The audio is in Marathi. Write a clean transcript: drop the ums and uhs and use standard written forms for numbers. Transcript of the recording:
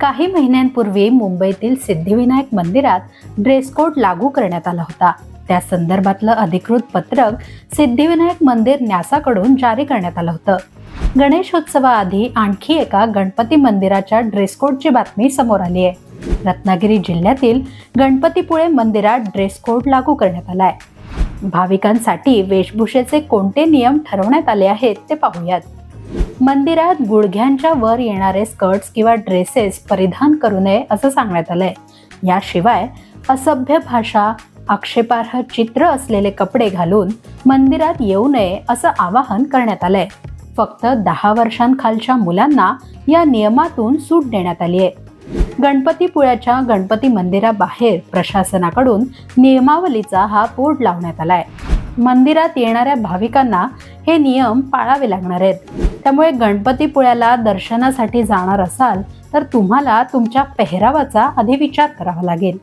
काही महिन्यांपूर्वी मुंबईतील सिद्धिविनायक मंदिरात ड्रेस कोड लागू करण्यात आला होता। त्या संदर्भातलं अधिकृत पत्रक सिद्धिविनायक मंदिर न्यासाकडून जारी करण्यात आलं होतं। गणेशोत्सवाआधी आणखी एका गणपती मंदिराच्या ड्रेस कोडची बातमी समोर आली आहे। रत्नागिरी जिल्ह्यातील गणपतीपुळे मंदिरात ड्रेस कोड लागू करण्यात आलाय। भाविकांसाठी वेशभूषेचे कोणते नियम ठरवण्यात आले आहेत ते पाहूयात। मंदिरात गुडघ्यांच्या वर येणारे स्कर्ट्स किंवा ड्रेसेस परिधान करू नये असं सांगण्यात आलंय। याशिवाय असभ्य भाषा, आक्षेपार्ह चित्र असलेले कपडे घालून मंदिरात येऊ नये असं आवाहन करण्यात आलंय। फक्त 10 वर्षांखालच्या मुलांना या नियमातून सूट देण्यात आली आहे। गणपतीपुळ्याच्या गणपती मंदिराबाहेर प्रशासनाकडून नियमावलीचा हा बोर्ड लावण्यात आलाय। मंदिरात येणाऱ्या भाविकांना हे नियम पाळावे लागणार आहेत। त्यामुळे गणपतीपुळ्याला दर्शनासाठी जाणार असाल तर तुम्हाला तुमच्या पेहरावाचा आधी विचार करावा लागेल।